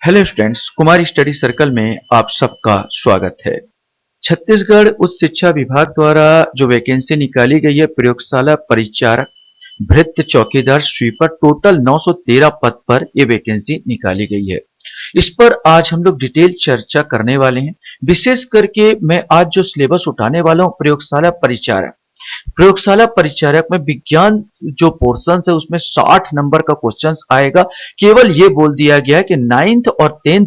Hello students, Kumar study circle में आप सबका स्वागत है। छत्तीसगढ़ उच्च शिक्षा विभाग द्वारा जो वैकेंसी निकाली गई है प्रयोगशाला परिचारक, भृत्य, चौकीदार, स्वीपर, टोटल 913 पद पर यह वैकेंसी निकाली गई है। इस पर आज हम लोग डिटेल चर्चा करने वाले हैं। विशेष करके मैं आज जो सिलेबस उठाने वाला हूं प्रयोगशाला परिचारक में विज्ञान जो पोर्शन है उसमें 60 नंबर का क्वेश्चन आएगा। केवल ये बोल दिया गया है कि नाइन्थ और टेंथ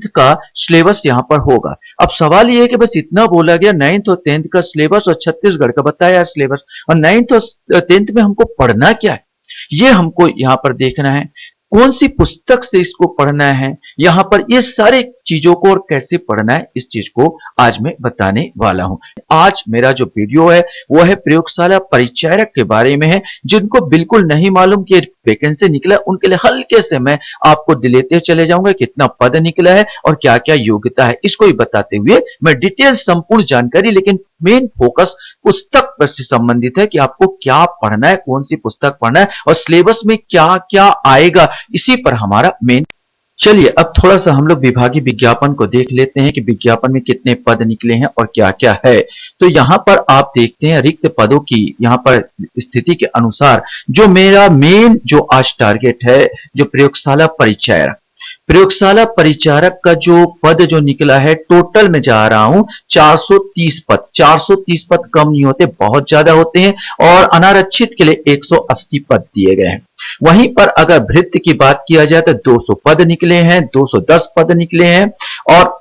का सिलेबस यहां पर होगा। अब सवाल ये है कि बस इतना बोला गया, नाइन्थ और टेंथ का सिलेबस और छत्तीसगढ़ का बताया सिलेबस, और नाइन्थ और टेंथ में हमको पढ़ना क्या है ये हमको यहां पर देखना है। कौन सी पुस्तक से इसको पढ़ना है, यहां पर ये सारे चीजों को और कैसे पढ़ना है इस चीज को आज मैं बताने वाला हूं। आज मेरा जो वीडियो है वो है प्रयोगशाला परिचारक के बारे में है। जिनको बिल्कुल नहीं मालूम कि वैकेंसी निकला उनके लिए हल्के से मैं आपको दिलेते चले जाऊंगा कितना पद निकला है और क्या क्या योग्यता है, इसको ही बताते हुए मैं डिटेल संपूर्ण जानकारी, लेकिन मेन फोकस पुस्तक पर से संबंधित है कि आपको क्या पढ़ना है, कौन सी पुस्तक पढ़ना है और सिलेबस में क्या क्या आएगा, इसी पर हमारा मेन। चलिए अब थोड़ा सा हम लोग विभागीय विज्ञापन को देख लेते हैं कि विज्ञापन में कितने पद निकले हैं और क्या क्या है। तो यहां पर आप देखते हैं रिक्त पदों की यहां पर स्थिति के अनुसार जो मेरा मेन जो आज टारगेट है, जो प्रयोगशाला परिचारक का जो पद जो निकला है, टोटल में जा रहा हूं 430 पद। 430 पद कम नहीं होते, बहुत ज्यादा होते हैं, और अनारक्षित के लिए 180 पद दिए गए हैं। वहीं पर अगर भृत्य की बात किया जाए तो 200 पद निकले हैं, 210 पद निकले हैं। और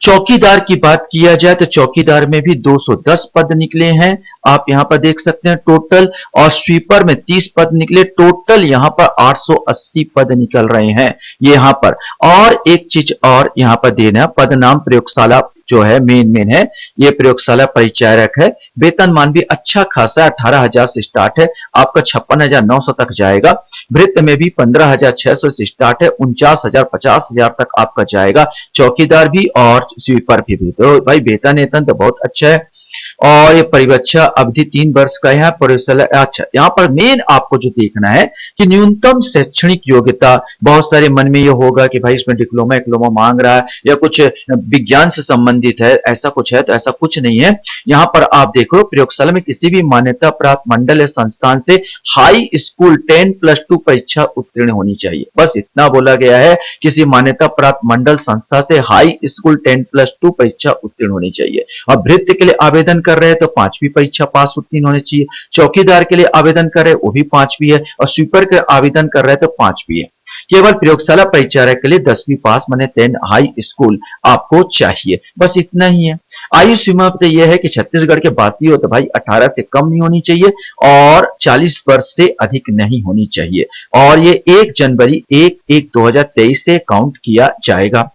चौकीदार की बात किया जाए तो चौकीदार में भी 210 पद निकले हैं, आप यहां पर देख सकते हैं टोटल। और स्वीपर में 30 पद निकले, टोटल यहां पर 880 पद निकल रहे हैं ये यहां पर। और एक चीज और यहां पर देना, पद नाम प्रयोगशाला जो है मेन है, ये प्रयोगशाला परिचारक है। वेतनमान भी अच्छा खासा 18,000 से स्टार्ट है, आपका 56,900 तक जाएगा। भृत्य में भी 15,600 से स्टार्ट है, 49,000 50,000 तक आपका जाएगा। चौकीदार भी और स्वीपर भी तो भाई वेतन तो बहुत अच्छा है। और ये परिवीक्षा अवधि 3 वर्ष का है प्रयोगशाला। अच्छा, यहाँ पर मेन आपको जो देखना है कि न्यूनतम शैक्षणिक योग्यता, बहुत सारे मन में ये होगा कि भाई इसमें डिप्लोमा मांग रहा है या कुछ विज्ञान से संबंधित है, ऐसा कुछ है, तो ऐसा कुछ नहीं है। यहाँ पर आप देखो प्रयोगशाला में किसी भी मान्यता प्राप्त मंडल या संस्थान से हाई स्कूल 10+2 परीक्षा उत्तीर्ण होनी चाहिए, बस इतना बोला गया है। किसी मान्यता प्राप्त मंडल संस्था से हाई स्कूल 10+2 परीक्षा उत्तीर्ण होनी चाहिए। और भृत्य के लिए आवेदन कर रहे हैं तो 5वीं परीक्षा पास उत्तीर्ण होनी चाहिए। चौकीदार के लिए आवेदन कर रहे हैं वो भी 5वीं है, और स्वीपर के आवेदन कर रहे हैं तो 5वीं है। केवल प्रयोगशाला परिचारक के लिए 10वीं पास माने 10 हाई स्कूल आपको चाहिए, बस इतना ही है। आयु सीमा तो यह है कि छत्तीसगढ़ के वासी हो तो भाई 18 से कम नहीं होनी चाहिए और 40 वर्ष से अधिक नहीं होनी चाहिए। और ये 1 जनवरी 1/1/2023 से काउंट किया जाएगा।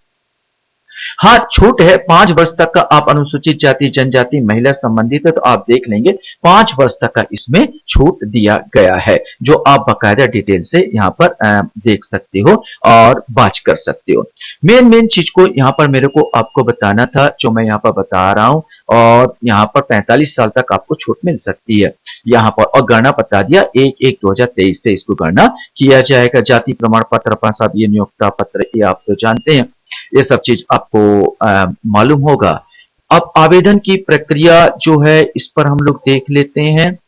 हाँ, छूट है 5 वर्ष तक का। आप अनुसूचित जाति जनजाति महिला संबंधित है तो आप देख लेंगे 5 वर्ष तक का इसमें छूट दिया गया है, जो आप बकायदा डिटेल से यहाँ पर देख सकते हो और बात कर सकते हो। मेन चीज को यहाँ पर मेरे को आपको बताना था, जो मैं यहाँ पर बता रहा हूँ। और यहाँ पर 45 साल तक आपको छूट मिल सकती है यहाँ पर। और गणना बता दिया 1/1/2023 से इसको गणना किया जाएगा। जाति प्रमाण पत्र, साहब ये नियोक्ता पत्र, ये आप तो जानते हैं, ये सब चीज आपको मालूम होगा। अब आवेदन की प्रक्रिया जो है इस पर हम लोग देख लेते हैं।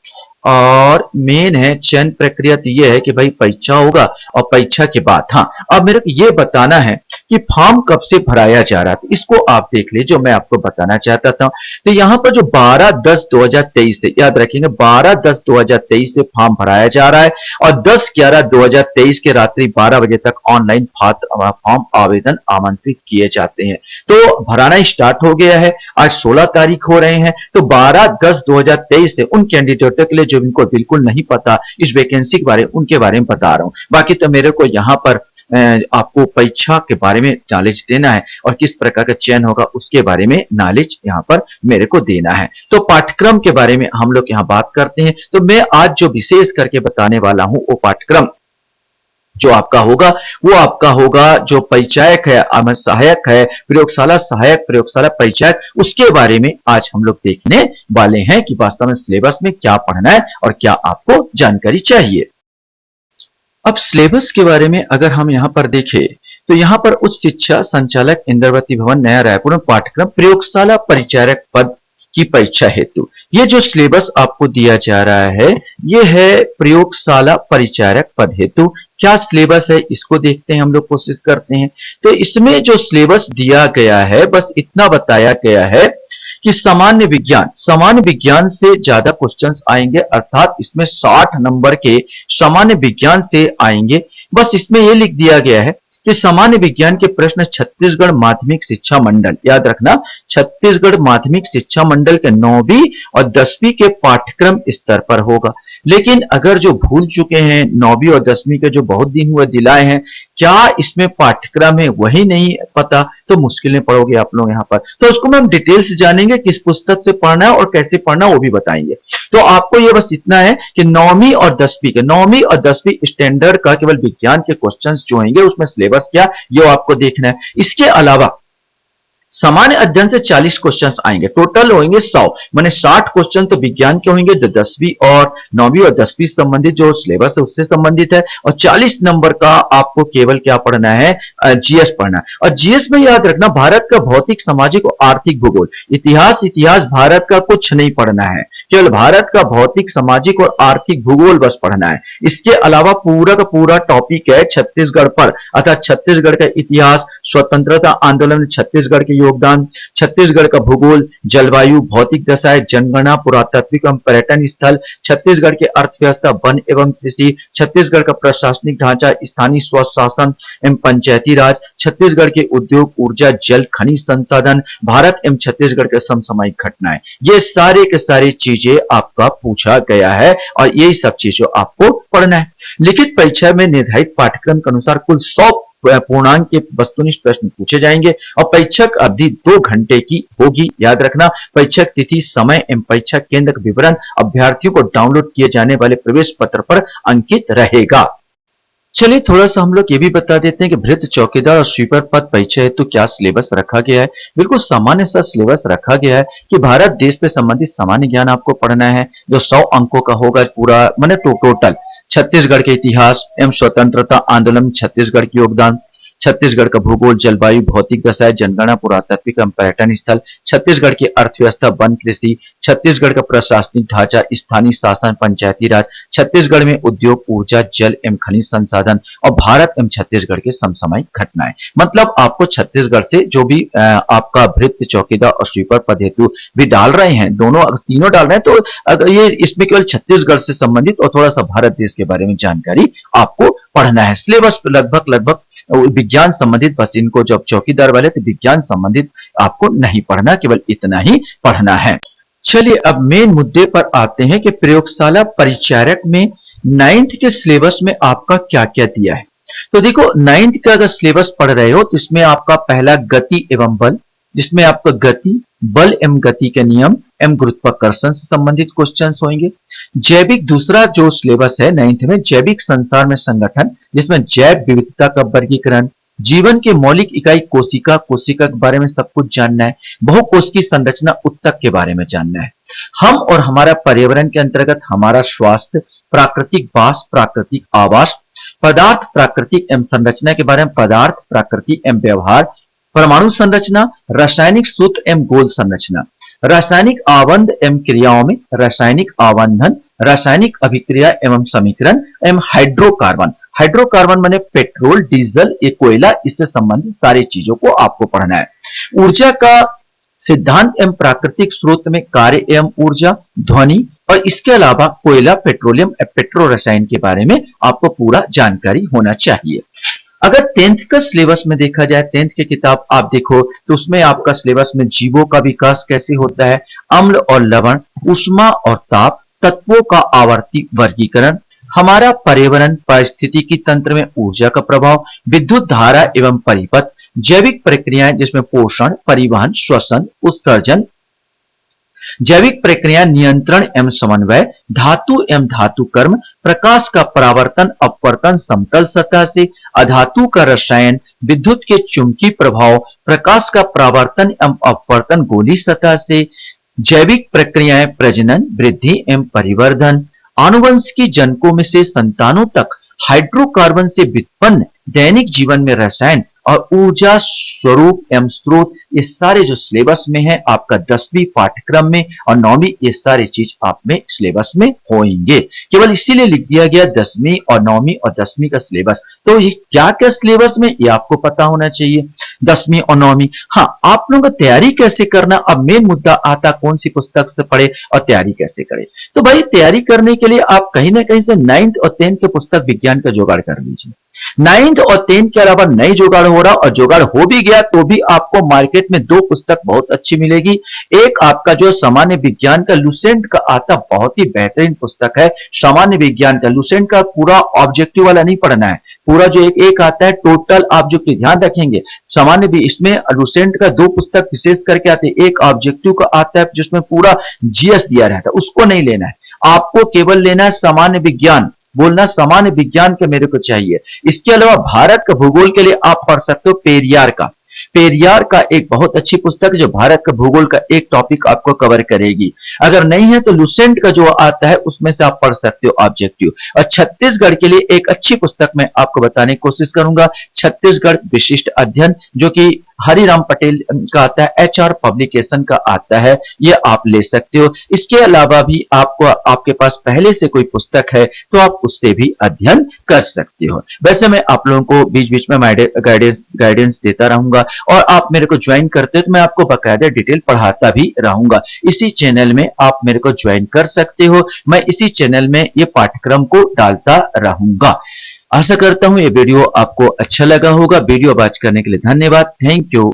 और मेन है चयन प्रक्रिया तो ये है कि भाई परीक्षा होगा और परीक्षा के बाद, हाँ, अब मेरे को ये बताना है कि फॉर्म कब से भराया जा रहा था, इसको आप देख लीजिए, जो मैं आपको बताना चाहता था। तो यहाँ पर जो 12/10/2023 से, याद रखेंगे 12/10/2023 से फॉर्म भराया जा रहा है और 10/11/2023 के रात्रि 12 बजे तक ऑनलाइन फॉर्म आवेदन आमंत्रित किए जाते हैं। तो भराना स्टार्ट हो गया है, आज 16 तारीख हो रहे हैं। तो 12/10/2023 से उन कैंडिडेटों के लिए जो इनको बिल्कुल नहीं पता इस वैकेंसी के बारे में, उनके बारे में बता रहा हूं। बाकी तो मेरे को यहां पर आपको परीक्षा के बारे में नॉलेज देना है और किस प्रकार का चयन होगा उसके बारे में नॉलेज यहां पर मेरे को देना है। तो पाठ्यक्रम के बारे में हम लोग यहां बात करते हैं। तो मैं आज जो विशेष करके बताने वाला हूं वो पाठ्यक्रम जो आपका होगा वो आपका होगा जो परिचायक है, सहायक है, प्रयोगशाला सहायक, प्रयोगशाला परिचायक, उसके बारे में आज हम लोग देखने वाले हैं कि वास्तव में सिलेबस में क्या पढ़ना है और क्या आपको जानकारी चाहिए। अब सिलेबस के बारे में अगर हम यहाँ पर देखें तो यहाँ पर उच्च शिक्षा संचालक इंद्रावती भवन नया रायपुर में पाठ्यक्रम प्रयोगशाला परिचारक पद की परीक्षा हेतु ये जो सिलेबस आपको दिया जा रहा है ये है प्रयोगशाला परिचारक पद हेतु। क्या सिलेबस है इसको देखते हैं, हम लोग कोशिश करते हैं। तो इसमें जो सिलेबस दिया गया है बस इतना बताया गया है कि सामान्य विज्ञान से ज्यादा क्वेश्चंस आएंगे, अर्थात इसमें 60 नंबर के सामान्य विज्ञान से आएंगे। बस इसमें यह लिख दिया गया है कि सामान्य विज्ञान के प्रश्न छत्तीसगढ़ माध्यमिक शिक्षा मंडल, याद रखना छत्तीसगढ़ माध्यमिक शिक्षा मंडल के 9वीं और 10वीं के पाठ्यक्रम स्तर पर होगा। लेकिन अगर जो भूल चुके हैं 9वीं और 10वीं के जो बहुत दिन हुए दिलाए हैं, क्या इसमें पाठ्यक्रम है वही नहीं पता तो मुश्किल में पढ़ोगे आप लोग यहाँ पर। तो उसको हम डिटेल से जानेंगे, किस पुस्तक से पढ़ना है और कैसे पढ़ना है वो भी बताएंगे। तो आपको ये बस इतना है कि 9वीं और 10वीं स्टैंडर्ड का केवल विज्ञान के क्वेश्चंस जो होंगे उसमें सिलेबस क्या ये आपको देखना है। इसके अलावा सामान्य अध्ययन से 40 क्वेश्चंस आएंगे, टोटल होंगे 100, माने 60 क्वेश्चन तो विज्ञान के होंगे जो 10वीं और 9वीं और 10वीं संबंधित जो सिलेबस है उससे संबंधित है, और 40 नंबर का आपको केवल क्या पढ़ना है, जीएस पढ़ना है। और जीएस में याद रखना भारत का भौतिक सामाजिक और आर्थिक भूगोल, इतिहास भारत का कुछ नहीं पढ़ना है, केवल भारत का भौतिक सामाजिक और आर्थिक भूगोल बस पढ़ना है। इसके अलावा पूरा का पूरा टॉपिक है छत्तीसगढ़ पर, अर्थात छत्तीसगढ़ का इतिहास, स्वतंत्रता आंदोलन में छत्तीसगढ़ के योगदान, छत्तीसगढ़ का भूगोल, जलवायु, भौतिक दशाएं, जनगणना, पुरातात्विक एवं पर्यटन स्थल, छत्तीसगढ़ की अर्थव्यवस्था, वन एवं कृषि, छत्तीसगढ़ का प्रशासनिक ढांचा, स्थानीय स्वशासन एवं पंचायती राज, छत्तीसगढ़ के उद्योग, ऊर्जा, जल, खनिज संसाधन, भारत एवं छत्तीसगढ़ के समसामयिक घटनाएं, ये सारे के सारे चीजें आपका पूछा गया है और यही सब चीजों आपको पढ़ना है। लिखित परीक्षा में निर्धारित पाठ्यक्रम के अनुसार कुल 100 पूर्णांक के वस्तुनिष्ठ प्रश्न पूछे जाएंगे और परीक्षा अवधि 2 घंटे की होगी। याद रखना परीक्षा तिथि, समय एवं परीक्षा केंद्र का विवरण अभ्यर्थियों को डाउनलोड किए जाने वाले प्रवेश पत्र पर अंकित रहेगा। चलिए थोड़ा सा हम लोग ये भी बता देते हैं कि भृत्य, चौकीदार और स्वीपर पद परीक्षा हेतु क्या सिलेबस रखा गया है। बिल्कुल सामान्य सा सिलेबस रखा गया है कि भारत देश पे संबंधित सामान्य ज्ञान आपको पढ़ना है जो 100 अंकों का होगा पूरा, माने टोटल छत्तीसगढ़ के इतिहास एवं स्वतंत्रता आंदोलन में छत्तीसगढ़ की योगदान, छत्तीसगढ़ का भूगोल, जलवायु, भौतिक दशाएं, जनगणना, पुरातात्विक एवं पर्यटन स्थल, छत्तीसगढ़ की अर्थव्यवस्था, वन कृषि, छत्तीसगढ़ का प्रशासनिक ढांचा, स्थानीय शासन, पंचायती राज, छत्तीसगढ़ में उद्योग, ऊर्जा, जल एवं खनिज संसाधन और भारत एवं छत्तीसगढ़ के समसामयिक घटनाएं। मतलब आपको छत्तीसगढ़ से जो भी आपका भृत्य, चौकीदार और स्वीपर पद हेतु भी डाल रहे हैं, दोनों तीनों डाल रहे हैं, तो अगर ये इसमें केवल छत्तीसगढ़ से संबंधित और थोड़ा सा भारत देश के बारे में जानकारी आपको पढ़ना है। सिलेबस लगभग विज्ञान संबंधित, बस इनको जब चौकीदार वाले तो विज्ञान संबंधित आपको नहीं पढ़ना, केवल इतना ही पढ़ना है। चलिए अब मेन मुद्दे पर आते हैं कि प्रयोगशाला परिचारक में 9th के सिलेबस में आपका क्या क्या दिया है। तो देखो 9th का अगर सिलेबस पढ़ रहे हो तो इसमें आपका पहला गति एवं बल, जिसमें आपका गति, बल एवं गति के नियम एवं गुरुत्वाकर्षण से संबंधित क्वेश्चंस होंगे। जैविक, दूसरा जो सिलेबस है 9th में जैविक संसार में संगठन, जिसमें जैव विविधता का वर्गीकरण, जीवन की मौलिक इकाई कोशिका, कोशिका के बारे में सब कुछ जानना है, बहुकोश की संरचना, उत्तक के बारे में जानना है, हम और हमारा पर्यावरण के अंतर्गत हमारा स्वास्थ्य, प्राकृतिक वास, प्राकृतिक आवास, पदार्थ, प्राकृतिक एवं संरचना के बारे में पदार्थ, प्रकृति एवं व्यवहार, परमाणु संरचना, रासायनिक सूत्र एवं गोल संरचना, रासायनिक आबंध एवं क्रियाओं में रासायनिक आबंधन, रासायनिक अभिक्रिया एवं समीकरण एवं हाइड्रोकार्बन माने पेट्रोल, डीजल, ये कोयला, इससे संबंधित सारी चीजों को आपको पढ़ना है। ऊर्जा का सिद्धांत एवं प्राकृतिक स्रोत में कार्य एवं ऊर्जा, ध्वनि, और इसके अलावा कोयला, पेट्रोलियम, पेट्रो रसायन के बारे में आपको पूरा जानकारी होना चाहिए। अगर 10th का सिलेबस में देखा जाए, 10th की किताब आप देखो तो उसमें आपका सिलेबस में जीवों का विकास कैसे होता है, अम्ल और लवण, ऊष्मा और ताप, तत्वों का आवर्ती वर्गीकरण, हमारा पर्यावरण, पारिस्थितिकी तंत्र में ऊर्जा का प्रभाव, विद्युत धारा एवं परिपथ, जैविक प्रक्रियाएं जिसमें पोषण, परिवहन, श्वसन, उत्सर्जन, जैविक प्रक्रिया नियंत्रण एवं समन्वय, धातु एवं धातु कर्म, प्रकाश का परावर्तन अपवर्तन समतल सतह से, अधातु का रसायन, विद्युत के चुंबकीय प्रभाव, प्रकाश का परावर्तन एवं अपवर्तन गोलीय सतह से, जैविक प्रक्रियाएं प्रजनन, वृद्धि एवं परिवर्धन, आनुवंशिकी जनकों में से संतानों तक हाइड्रोकार्बन से व्युत्पन्न दैनिक जीवन में रसायन और ऊर्जा स्वरूप एवं स्रोत, ये सारे जो सिलेबस में है आपका 10वीं पाठ्यक्रम में और 9वीं, ये सारी चीज आप में सिलेबस में होंगे। केवल इसीलिए लिख दिया गया 10वीं और 9वीं और 10वीं का सिलेबस। तो ये क्या क्या सिलेबस में, ये आपको पता होना चाहिए। 10वीं और 9वीं, हाँ, आप लोगों को तैयारी कैसे करना, अब मेन मुद्दा आता कौन सी पुस्तक से पढ़े और तैयारी कैसे करें। तो भाई तैयारी करने के लिए आप कहीं ना कहीं से 9th और 10th के पुस्तक विज्ञान का जुगाड़ कर लीजिए। 9th और 10th के अलावा नई जुगाड़ हो रहा, और जुगाड़ हो भी गया तो भी आपको मार्केट में दो पुस्तक बहुत अच्छी मिलेगी। एक आपका जो सामान्य विज्ञान का लुसेंट का आता, बहुत ही बेहतरीन पुस्तक है सामान्य विज्ञान का। लुसेंट का पूरा ऑब्जेक्टिव वाला नहीं पढ़ना है, पूरा जो एक आता है टोटल ऑब्जेक्टिव, ध्यान रखेंगे सामान्य भी, इसमें लुसेंट का दो पुस्तक विशेष करके आते हैं। एक ऑब्जेक्टिव का आता है जिसमें पूरा जीएस दिया रहता है, उसको नहीं लेना है, आपको केवल लेना है सामान्य विज्ञान। बोलना सामान्य विज्ञान के मेरे को चाहिए। इसके अलावा भारत का भूगोल के लिए आप पढ़ सकते हो पेरियार का। पेरियार का एक बहुत अच्छी पुस्तक है जो भारत का भूगोल का एक टॉपिक आपको कवर करेगी। अगर नहीं है तो लुसेंट का जो आता है उसमें से आप पढ़ सकते हो ऑब्जेक्टिव। और छत्तीसगढ़ के लिए एक अच्छी पुस्तक मैं आपको बताने की कोशिश करूंगा, छत्तीसगढ़ विशिष्ट अध्ययन, जो कि हरिराम पटेल का आता है, एचआर पब्लिकेशन का आता है, ये आप ले सकते हो। इसके अलावा भी आपको, आपके पास पहले से कोई पुस्तक है तो आप उससे भी अध्ययन कर सकते हो। वैसे मैं आप लोगों को बीच बीच में गाइडेंस देता रहूंगा, और आप मेरे को ज्वाइन करते हो तो मैं आपको बकायदा डिटेल पढ़ाता भी रहूंगा। इसी चैनल में आप मेरे को ज्वाइन कर सकते हो, मैं इसी चैनल में ये पाठ्यक्रम को डालता रहूंगा। आशा करता हूं ये वीडियो आपको अच्छा लगा होगा। वीडियो वॉच करने के लिए धन्यवाद, थैंक यू।